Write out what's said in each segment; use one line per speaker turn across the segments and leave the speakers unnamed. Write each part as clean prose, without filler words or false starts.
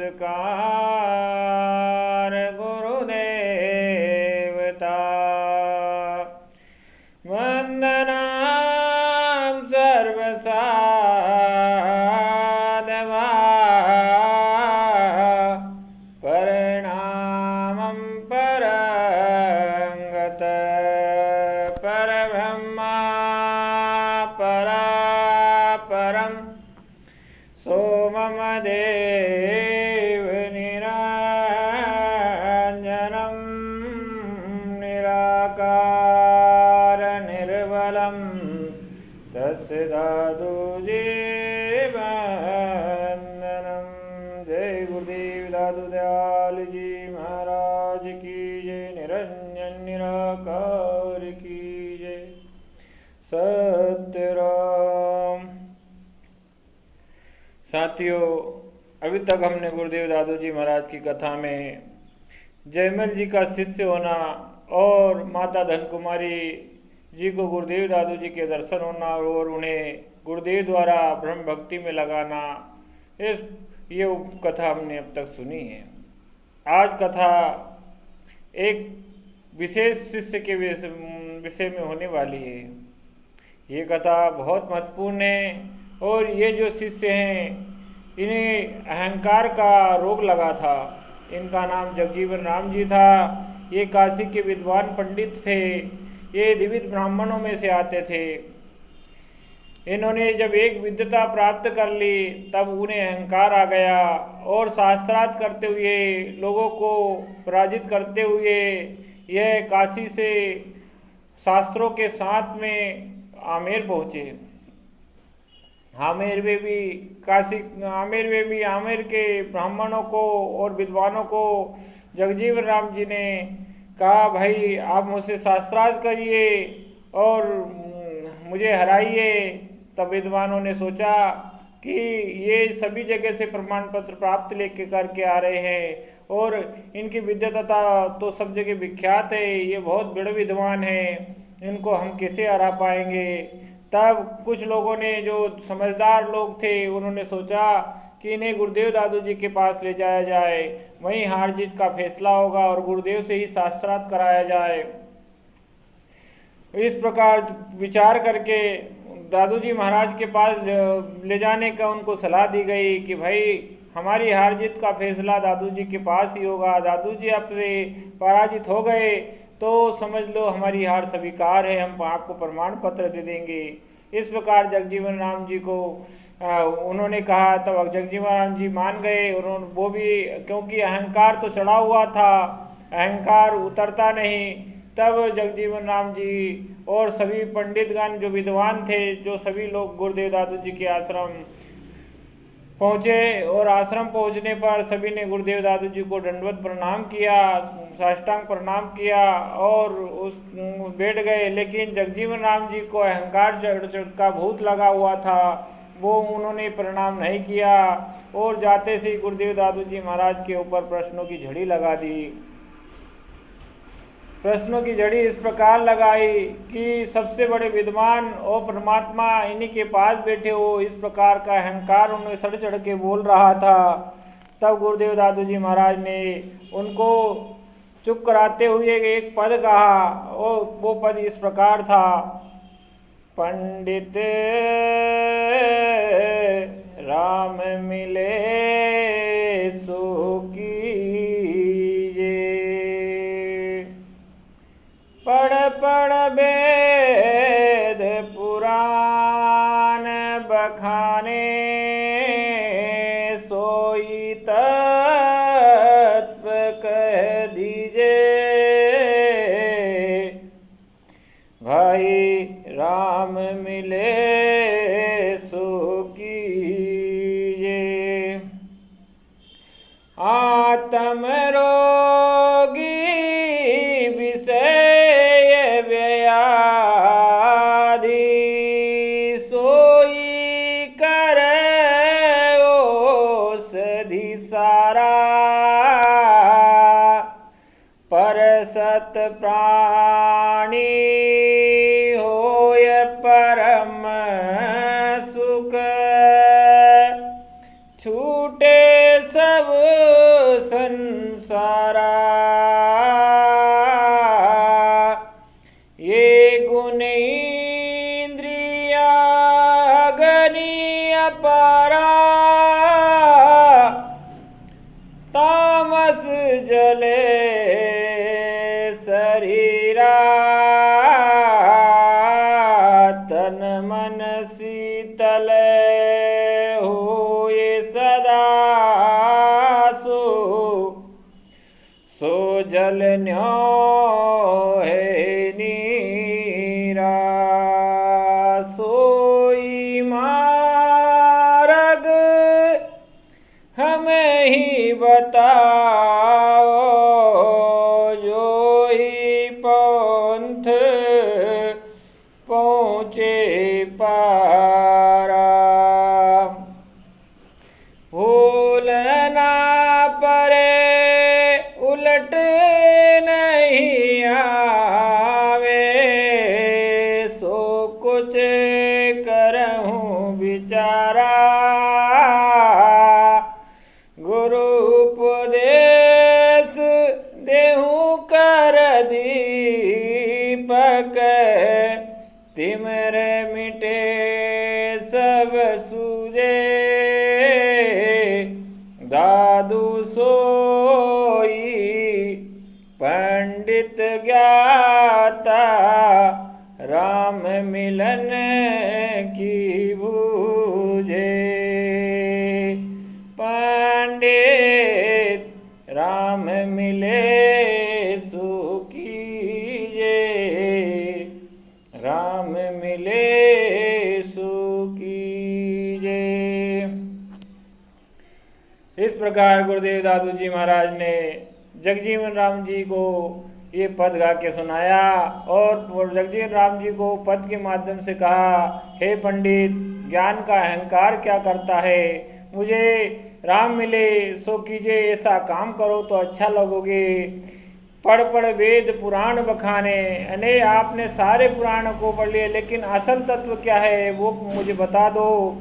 नमस्कार गुरुदेवता वंदनाम सर्वसाधवा परिणामं परंगत परब्रह्मा परापरं सोममदेव निरञ्जनं निराकार निर्बलं तस्य दादुजीवन्दनं। जय गुरुदेव दादू दयाल जी महाराज की जय। निरंजन निराकार की जय। सत्यराम। साथियों, अभी तक हमने गुरुदेव दादू जी महाराज की कथा में जयमल जी का शिष्य होना और माता धन कुमारी जी को गुरुदेव दादू जी के दर्शन होना और उन्हें गुरुदेव द्वारा ब्रह्म भक्ति में लगाना, ये कथा हमने अब तक सुनी है। आज कथा एक विशेष शिष्य के विषय में होने वाली है। ये कथा बहुत महत्वपूर्ण है और ये जो शिष्य हैं इन्हें अहंकार का रोग लगा था। इनका नाम जगजीवन राम जी था। ये काशी के विद्वान पंडित थे। ये द्विविध ब्राह्मणों में से आते थे। इन्होंने जब एक विद्वता प्राप्त कर ली तब उन्हें अहंकार आ गया और शास्त्रार्थ करते हुए लोगों को पराजित करते हुए यह काशी से शास्त्रों के साथ में आमेर पहुँचे। आमेर के ब्राह्मणों को और विद्वानों को जगजीवन राम जी ने कहा, भाई आप मुझसे शास्त्रार्थ करिए और मुझे हराइए। तब विद्वानों ने सोचा कि ये सभी जगह से प्रमाण पत्र प्राप्त लेके करके आ रहे हैं और इनकी विद्वता तो सब जगह विख्यात है, ये बहुत बड़े विद्वान हैं, इनको हम कैसे हरा पाएंगे। तब कुछ लोगों ने, जो समझदार लोग थे, उन्होंने सोचा कि इन्हें गुरुदेव दादू जी के पास ले जाया जाए, वहीं हार जीत का फैसला होगा और गुरुदेव से ही शास्त्रार्थ कराया जाए। इस प्रकार विचार करके दादू जी महाराज के पास ले जाने का उनको सलाह दी गई कि भाई हमारी हार जीत का फैसला दादू जी के पास ही होगा। दादू जी आपसे पराजित हो गए तो समझ लो हमारी हार स्वीकार है, हम आपको प्रमाण पत्र दे देंगे। इस प्रकार जगजीवन राम जी को उन्होंने कहा। तब जगजीवन राम जी मान गए। उन्होंने वो भी, क्योंकि अहंकार तो चढ़ा हुआ था, अहंकार उतरता नहीं। तब जगजीवन राम जी और सभी पंडितगण जो विद्वान थे, जो सभी लोग गुरुदेव दादू जी के आश्रम पहुँचे और आश्रम पहुँचने पर सभी ने गुरुदेव दादू जी को दंडवत प्रणाम किया, साष्टांग प्रणाम किया और उस बैठ गए। लेकिन जगजीवन राम जी को अहंकार का भूत लगा हुआ था, वो उन्होंने प्रणाम नहीं किया और जाते से गुरुदेव दादू जी महाराज के ऊपर प्रश्नों की झड़ी लगा दी। प्रश्नों की झड़ी इस प्रकार लगाई कि सबसे बड़े विद्वान और परमात्मा इन्हीं के पास बैठे हो, इस प्रकार का अहंकार उन्हें सड़ चढ़ के बोल रहा था। तब गुरुदेव दादू जी महाराज ने उनको चुप कराते हुए एक पद कहा और वो पद इस प्रकार था, पंडित राम मिले सो पढ़ वेद पुराण बखाने सोई तत्व कह दीजे। भाई राम मिले सो कीजे। आत्म रोगी सत प्राणी होय परम सुख छूटे सब गुण इंद्रिया गनी अपारा तामस जले शरीरा तन मन शीतल होए सदा सो जल न्यो है नीरा सोई मार्ग हमें ही बताओ जो ही पंथ पहुँचे पारा भूल ना परे उलट नहीं आवे सो कुछ करहूँ विचारा गुरु उपदेश देहूँ कर दीपक तिमर मिटे सब सूझे दादू सोई पंडित ज्ञाता राम मिलन की बूझे पंडित राम मिले सुखीजे राम मिले सुखीजे। इस प्रकार गुरुदेव दादू जी महाराज ने जगजीवन राम जी को ये पद गा के सुनाया और जगजीवन राम जी को पद के माध्यम से कहा, हे पंडित, ज्ञान का अहंकार क्या करता है, मुझे राम मिले सो कीजिए, ऐसा काम करो तो अच्छा लगोगे। पढ़ पढ़ वेद पुराण बखाने, अने आपने सारे पुराणों को पढ़ लिए लेकिन असल तत्व क्या है वो मुझे बता दो।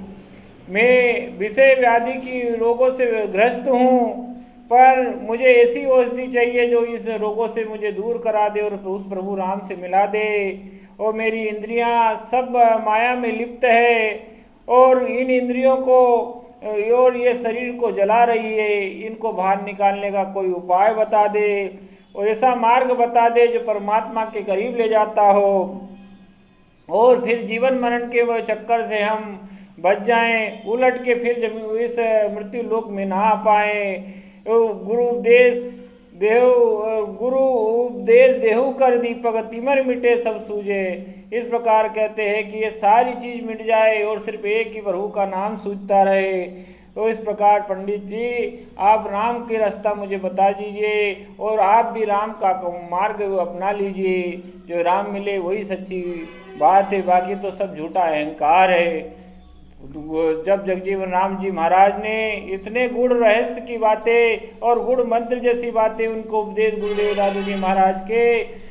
मैं विषय व्याधि की रोगों से ग्रस्त हूँ, पर मुझे ऐसी औषधि चाहिए जो इस रोगों से मुझे दूर करा दे और उस प्रभु राम से मिला दे। और मेरी इंद्रियां सब माया में लिप्त है और इन इंद्रियों को और ये शरीर को जला रही है, इनको बाहर निकालने का कोई उपाय बता दे और ऐसा मार्ग बता दे जो परमात्मा के करीब ले जाता हो और फिर जीवन मरण के चक्कर से हम बच जाएं, उलट के फिर जब इस मृत्यु लोक में ना आ पाए। गुरु उपदेश देहु कर दीपक तिमर मिटे सब सूझे। इस प्रकार कहते हैं कि ये सारी चीज मिट जाए और सिर्फ एक ही प्रभु का नाम सूझता रहे। तो इस प्रकार पंडित जी आप राम के रास्ता मुझे बता दीजिए और आप भी राम का मार्ग अपना लीजिए। जो राम मिले वही सच्ची बात है, बाकी तो सब झूठा अहंकार है। जब जगजीवन राम जी महाराज ने इतने गूढ़ रहस्य की बातें और गूढ़ मंत्र जैसी बातें उनको उपदेश गुरुदेव दादू जी महाराज के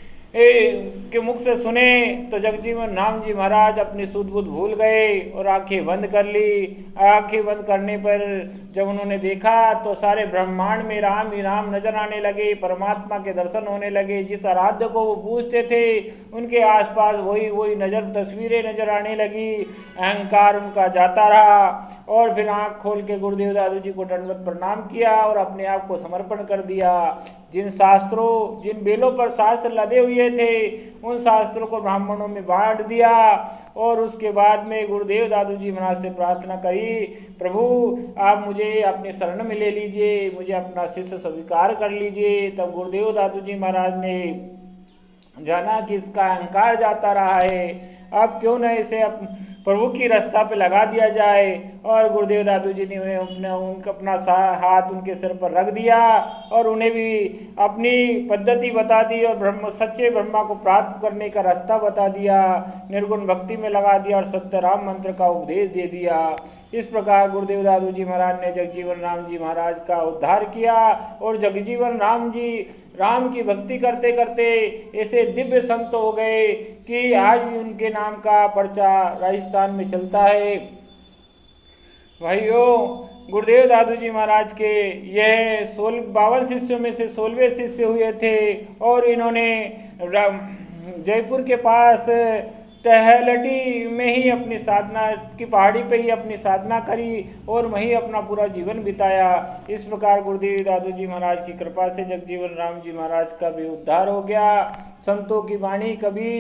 मुख से सुने तो जगजीवन राम जी महाराज अपनी सुध बुध भूल गए और आंखें बंद कर ली। आंखें बंद करने पर जब उन्होंने देखा तो सारे ब्रह्मांड में राम ही राम नजर आने लगे, परमात्मा के दर्शन होने लगे। जिस आराध्य को वो पूजते थे उनके आसपास वही वही तस्वीरें नजर आने लगी। अहंकार उनका जाता रहा और फिर आंख खोल के गुरुदेव दादू जी को दंडवत प्रणाम किया और अपने आप को समर्पण कर दिया। जिन बेलों पर शास्त्र लदे हुए थे उन शास्त्रों को ब्राह्मणों में बांट दिया और उसके बाद में गुरुदेव दादू जी महाराज से प्रार्थना करी, प्रभु आप मुझे अपने शरण में ले लीजिए, मुझे अपना शिष्य स्वीकार कर लीजिए। तब गुरुदेव दादू जी महाराज ने जाना कि इसका अहंकार जाता रहा है, अब क्यों न इसे प्रभु की रास्ता पे लगा दिया जाए। और गुरुदेव दादू जी ने अपना हाथ उनके सिर पर रख दिया और उन्हें भी अपनी पद्धति बता दी और सच्चे ब्रह्मा को प्राप्त करने का रास्ता बता दिया, निर्गुण भक्ति में लगा दिया और सत्य राम मंत्र का उपदेश दे दिया। इस प्रकार गुरुदेव दादू जी महाराज ने जगजीवन राम जी महाराज का उद्धार किया और जगजीवन राम जी राम की भक्ति करते करते ऐसे दिव्य संत हो गए कि आज भी उनके नाम का पर्चा राजस्थान में चलता है। भाइयों, गुरुदेव दादू जी महाराज के यह 52 शिष्यों में से 16वें शिष्य हुए थे और इन्होंने जयपुर के पास तहलटी में ही अपनी साधना की पहाड़ी पे ही अपनी साधना करी और वहीं अपना पूरा जीवन बिताया। इस प्रकार गुरुदेव दादू जी महाराज की कृपा से जगजीवन राम जी महाराज का भी उद्धार हो गया। संतों की वाणी कभी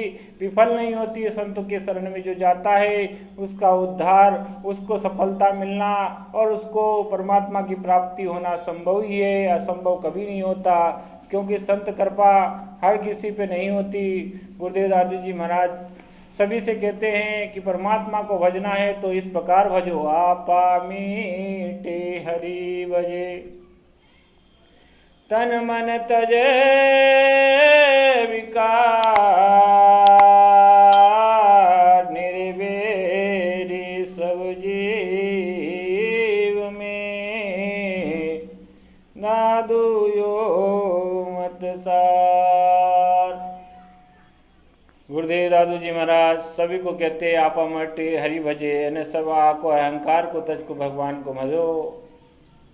विफल नहीं होती है। संतों के शरण में जो जाता है उसका उद्धार, उसको सफलता मिलना और उसको परमात्मा की प्राप्ति होना संभव ही है, असंभव कभी नहीं होता, क्योंकि संत कृपा हर किसी पे नहीं होती। गुरुदेव दादू जी महाराज सभी से कहते हैं कि परमात्मा को भजना है तो इस प्रकार भजो, आपा मीटे हरि भजे, तन मन तजे विकार, निर्वेरी सब जीव में, दादू यो मत सार। गुरुदेव दादू जी महाराज सभी को कहते हैं आपा मटे हरि भजे, यानी सब आको अहंकार को तज को भगवान को भजो,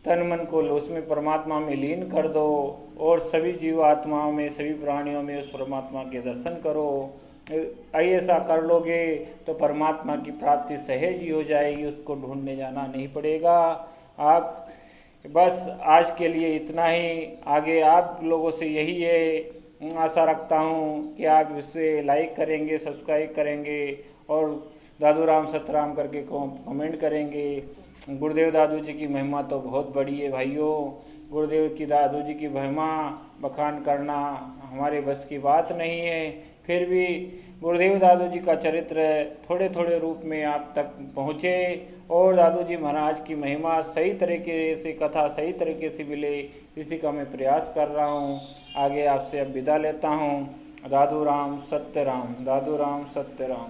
तन मन को उसमें परमात्मा में लीन कर दो और सभी जीव आत्माओं में, सभी प्राणियों में उस परमात्मा के दर्शन करो। ऐसा कर लोगे तो परमात्मा की प्राप्ति सहज ही हो जाएगी, उसको ढूंढने जाना नहीं पड़ेगा। आप बस आज के लिए इतना ही। आगे आप लोगों से यही है, आशा रखता हूँ कि आप इसे लाइक करेंगे, सब्सक्राइब करेंगे और दादू राम सतराम करके कमेंट करेंगे। गुरुदेव दादू जी की महिमा तो बहुत बड़ी है भाइयों। गुरुदेव की दादू जी की महिमा बखान करना हमारे बस की बात नहीं है, फिर भी गुरुदेव दादू जी का चरित्र थोड़े थोड़े रूप में आप तक पहुँचे और दादू जी महाराज की महिमा सही तरीके से, कथा सही तरीके से मिले, इसी का मैं प्रयास कर रहा हूँ। आगे आपसे अब विदा लेता हूँ। दादू राम सत्य राम, दादू राम सत्य राम।